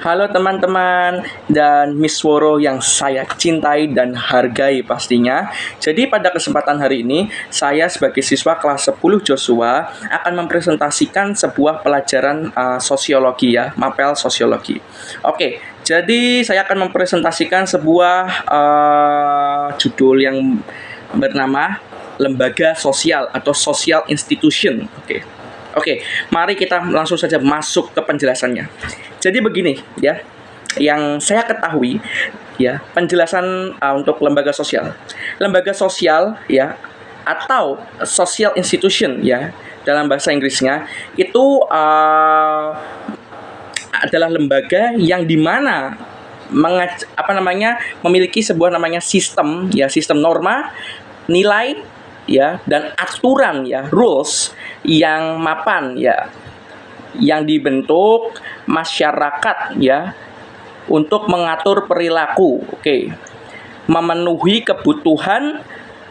Halo teman-teman dan Miss Woro yang saya cintai dan hargai pastinya. Jadi pada kesempatan hari ini, saya sebagai siswa kelas 10 Joshua akan mempresentasikan sebuah pelajaran sosiologi ya, mapel sosiologi. Oke, jadi saya akan mempresentasikan sebuah judul yang bernama Lembaga Sosial atau Social Institution. Oke, mari kita langsung saja masuk ke penjelasannya. Jadi begini ya, yang saya ketahui ya, penjelasan untuk lembaga sosial. Lembaga sosial ya atau social institution ya dalam bahasa Inggrisnya itu adalah lembaga yang dimana memiliki sebuah namanya sistem ya, sistem norma, nilai ya dan aturan ya, rules yang mapan ya, yang dibentuk masyarakat ya untuk mengatur perilaku, memenuhi kebutuhan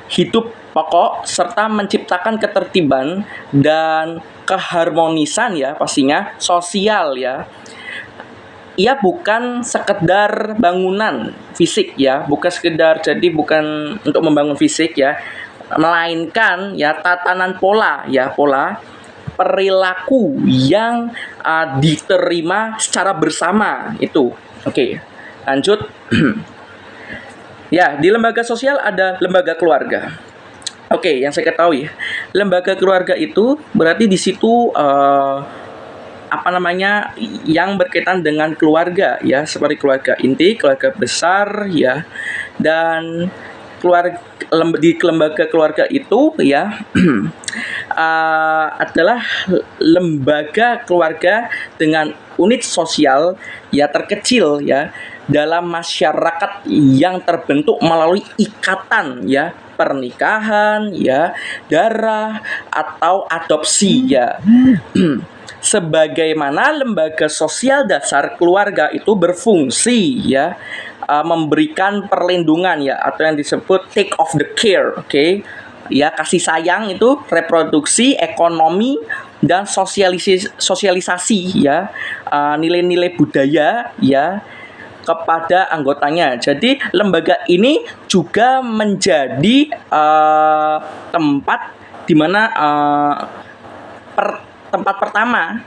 hidup pokok serta menciptakan ketertiban dan keharmonisan ya, pastinya sosial ya. Ia bukan sekedar bangunan fisik ya, bukan untuk membangun fisik ya, melainkan ya tatanan pola perilaku yang diterima secara bersama itu. Oke, lanjut. Ya, di lembaga sosial ada lembaga keluarga. Oke, yang saya ketahui, lembaga keluarga itu berarti di situ yang berkaitan dengan keluarga ya, seperti keluarga inti, keluarga besar ya, dan di lembaga keluarga itu ya adalah lembaga keluarga dengan unit sosial ya terkecil ya dalam masyarakat yang terbentuk melalui ikatan ya, pernikahan ya, darah atau adopsi ya. Sebagaimana lembaga sosial dasar keluarga itu berfungsi ya memberikan perlindungan ya, atau yang disebut take of the care, ya, kasih sayang itu, reproduksi, ekonomi dan sosialisasi ya, nilai-nilai budaya ya kepada anggotanya. Jadi lembaga ini juga menjadi tempat di mana tempat pertama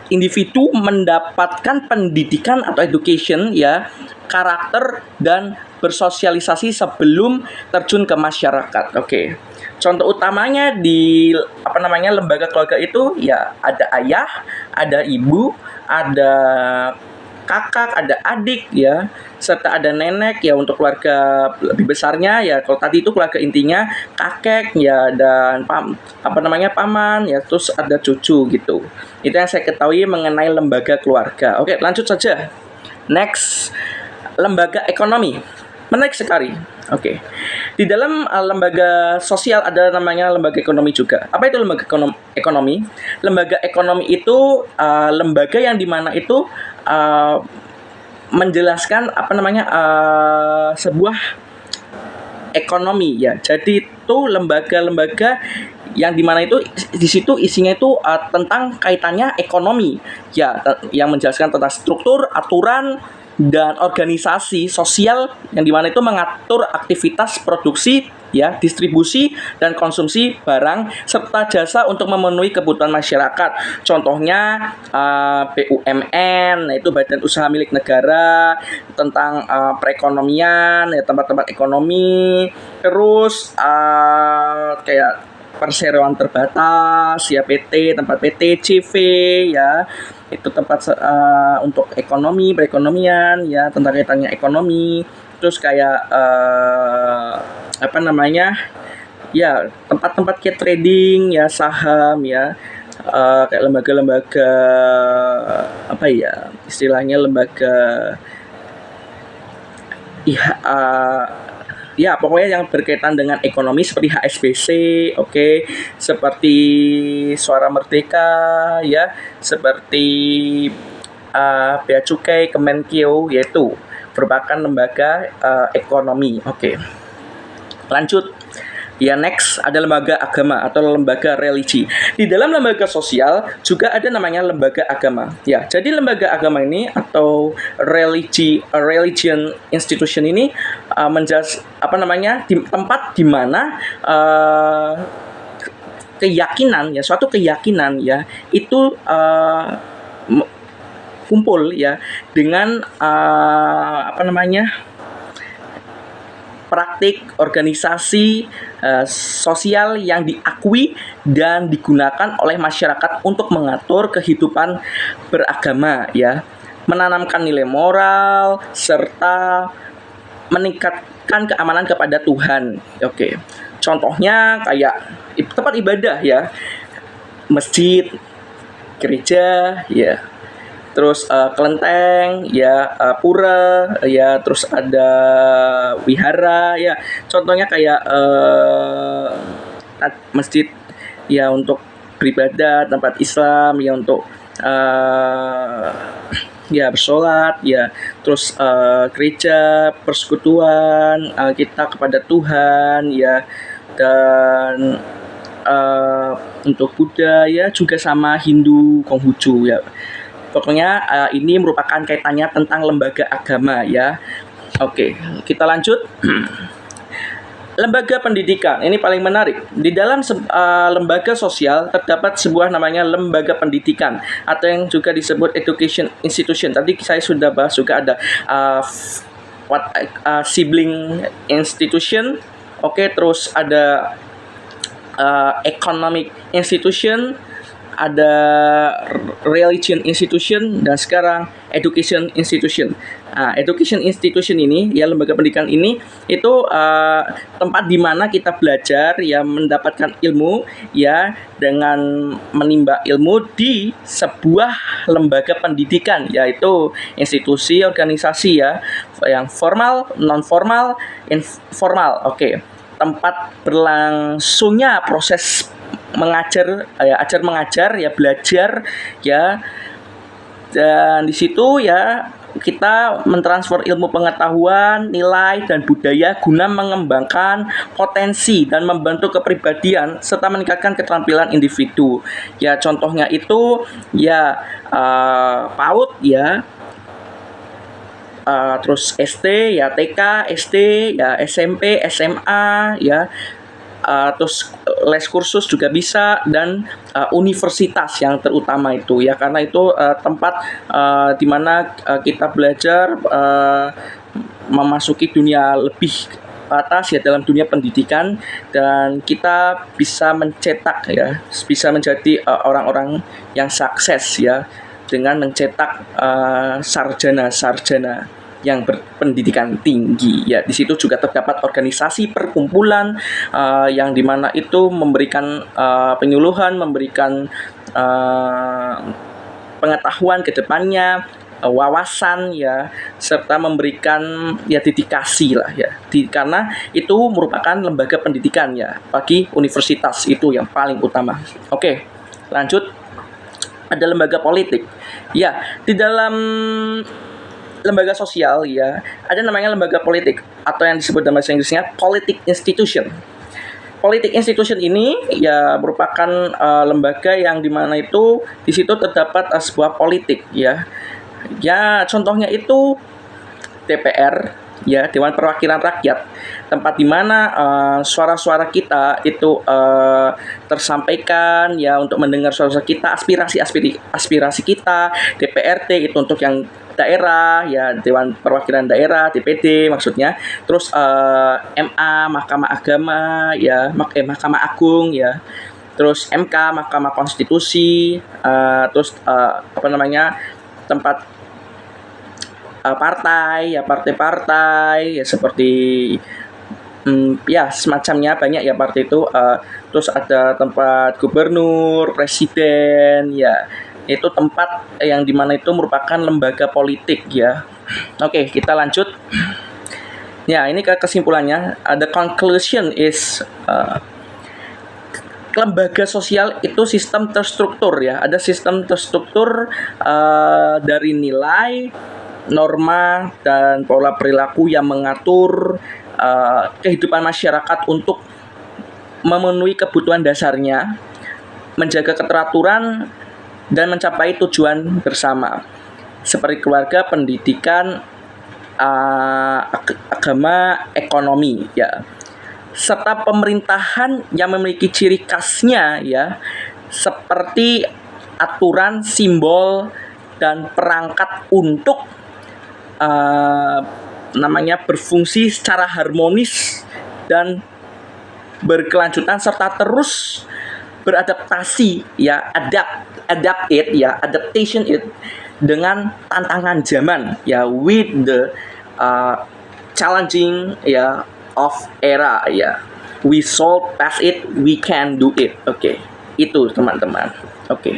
individu mendapatkan pendidikan atau education ya, karakter dan bersosialisasi sebelum terjun ke masyarakat. Contoh utamanya di lembaga keluarga itu ya ada ayah, ada ibu, ada kakak, ada adik ya, serta ada nenek ya untuk keluarga lebih besarnya ya. Kalau tadi itu keluarga intinya kakek ya, dan paman ya, terus ada cucu gitu. Itu yang saya ketahui mengenai lembaga keluarga. Oke, lanjut saja. Next, lembaga ekonomi. Menarik sekali. Di dalam lembaga sosial ada namanya lembaga ekonomi juga. Apa itu lembaga ekonomi? Lembaga ekonomi itu lembaga yang dimana itu menjelaskan sebuah ekonomi ya. Jadi itu lembaga-lembaga yang dimana itu di situ isinya itu tentang kaitannya ekonomi ya, yang menjelaskan tentang struktur, aturan dan organisasi sosial yang dimana itu mengatur aktivitas produksi ya, distribusi dan konsumsi barang serta jasa untuk memenuhi kebutuhan masyarakat. Contohnya BUMN, yaitu Badan Usaha Milik Negara, tentang perekonomian ya, tempat-tempat ekonomi. Terus kayak perseroan terbatas ya, tempat PT, CV ya, itu tempat untuk perekonomian ya, tentang kaitannya ekonomi. Terus kayak ya, tempat-tempat kayak trading ya, saham ya, kayak lembaga-lembaga istilahnya lembaga ya pokoknya yang berkaitan dengan ekonomi seperti HSBC, seperti Suara Merdeka ya, seperti Bea Cukai, Kemenkeu, yaitu merupakan lembaga ekonomi. Lanjut. Ya, next ada lembaga agama atau lembaga religi. Di dalam lembaga sosial juga ada namanya lembaga agama. Ya, jadi lembaga agama ini atau religion institution ini tempat di mana keyakinan ya, suatu keyakinan ya itu kumpul ya dengan praktik organisasi sosial yang diakui dan digunakan oleh masyarakat untuk mengatur kehidupan beragama ya, menanamkan nilai moral serta meningkatkan keamanan kepada Tuhan. Oke. Contohnya kayak tempat ibadah ya, masjid, gereja ya, terus kelenteng ya, pura ya, terus ada wihara ya. Contohnya kayak masjid ya untuk beribadah, tempat Islam ya untuk ya bersolat ya, terus gereja persekutuan kita kepada Tuhan ya, dan untuk Buddha ya juga sama Hindu Konghucu ya. Pokoknya ini merupakan kaitannya tentang lembaga agama ya. Oke, kita lanjut. Lembaga pendidikan ini paling menarik. Di dalam lembaga sosial terdapat sebuah namanya lembaga pendidikan atau yang juga disebut education institution. Tadi saya sudah bahas juga ada sibling institution. Oke, terus ada economic institution, ada religion institution, dan sekarang education institution. Education institution ini ya, lembaga pendidikan ini itu tempat di mana kita belajar ya, mendapatkan ilmu ya, dengan menimba ilmu di sebuah lembaga pendidikan, yaitu institusi organisasi ya, yang formal, non formal, informal. Oke. Tempat berlangsungnya proses mengajar ya, ajar mengajar ya, belajar ya, dan di situ ya kita mentransfer ilmu pengetahuan, nilai dan budaya guna mengembangkan potensi dan membentuk kepribadian serta meningkatkan keterampilan individu ya. Contohnya itu ya PAUD ya, terus SD ya, TK, SD ya, SMP, SMA ya, terus les kursus juga bisa, dan universitas yang terutama itu ya, karena itu tempat di mana kita belajar memasuki dunia lebih atas ya, dalam dunia pendidikan, dan kita bisa mencetak ya, bisa menjadi orang-orang yang sukses ya, dengan mencetak sarjana-sarjana yang berpendidikan tinggi ya. Di situ juga terdapat organisasi perkumpulan yang dimana itu memberikan penyuluhan, memberikan pengetahuan ke depannya, wawasan ya, serta memberikan ya dedikasi lah ya, karena itu merupakan lembaga pendidikan ya, bagi universitas itu yang paling utama. Oke, lanjut. Ada lembaga politik ya. Di dalam lembaga sosial ya, ada namanya lembaga politik atau yang disebut dalam bahasa Inggrisnya politic institution. Politic institution ini ya merupakan lembaga yang dimana itu di situ terdapat sebuah politik ya. Ya, contohnya itu DPR ya, Dewan Perwakilan Rakyat, tempat di mana suara-suara kita itu tersampaikan ya, untuk mendengar suara-suara kita, aspirasi kita. DPRD itu untuk yang daerah ya, Dewan Perwakilan Daerah, DPD maksudnya. Terus MA, Mahkamah Agama ya, Mahkamah Agung ya. Terus MK, Mahkamah Konstitusi. Terus tempat partai ya, partai-partai ya, seperti ya semacamnya banyak ya partai itu. Terus ada tempat gubernur, presiden ya, itu tempat yang dimana itu merupakan lembaga politik ya. Oke, kita lanjut ya. Ini kesimpulannya, the conclusion is lembaga sosial itu sistem terstruktur ya, ada sistem terstruktur dari nilai, norma, dan pola perilaku yang mengatur kehidupan masyarakat untuk memenuhi kebutuhan dasarnya, menjaga keteraturan, dan mencapai tujuan bersama seperti keluarga, pendidikan, agama, ekonomi, ya, serta pemerintahan yang memiliki ciri khasnya, ya, seperti aturan, simbol, dan perangkat untuk berfungsi secara harmonis dan berkelanjutan serta terus beradaptasi, ya, adaptation it dengan tantangan zaman, ya, with the challenging, ya, of era, ya. We solve past it, we can do it. Oke. Itu teman-teman. Oke.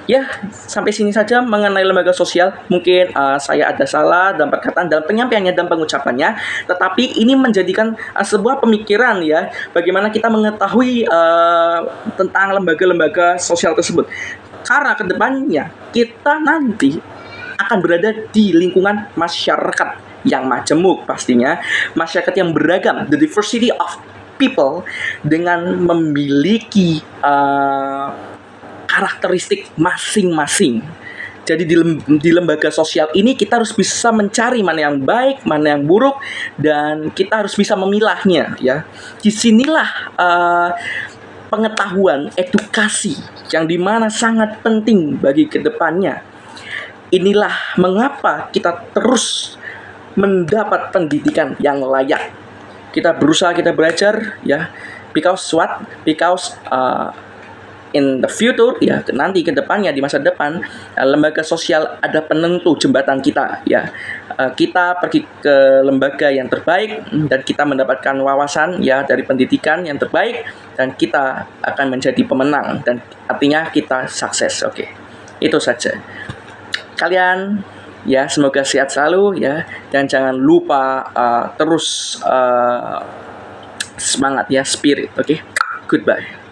Ya, sampai sini saja mengenai lembaga sosial. Mungkin saya ada salah dalam perkataan, dalam penyampaiannya dan pengucapannya, tetapi ini menjadikan sebuah pemikiran, ya, bagaimana kita mengetahui tentang lembaga-lembaga sosial tersebut. Karena kedepannya kita nanti akan berada di lingkungan masyarakat yang majemuk, pastinya masyarakat yang beragam, the diversity of people, dengan memiliki karakteristik masing-masing. Jadi di lembaga sosial ini kita harus bisa mencari mana yang baik, mana yang buruk, dan kita harus bisa memilahnya, ya. Disinilah pengetahuan, edukasi yang dimana sangat penting bagi kedepannya. Inilah mengapa kita terus mendapat pendidikan yang layak. Kita berusaha, kita belajar, ya, because in the future, ya, nanti ke depannya, di masa depan, lembaga sosial ada penentu jembatan kita, ya. Kita pergi ke lembaga yang terbaik dan kita mendapatkan wawasan, ya, dari pendidikan yang terbaik, dan kita akan menjadi pemenang, dan artinya kita sukses. Oke. Itu saja. Kalian, ya, semoga sehat selalu, ya, dan jangan lupa terus semangat, ya, spirit. Oke. Goodbye.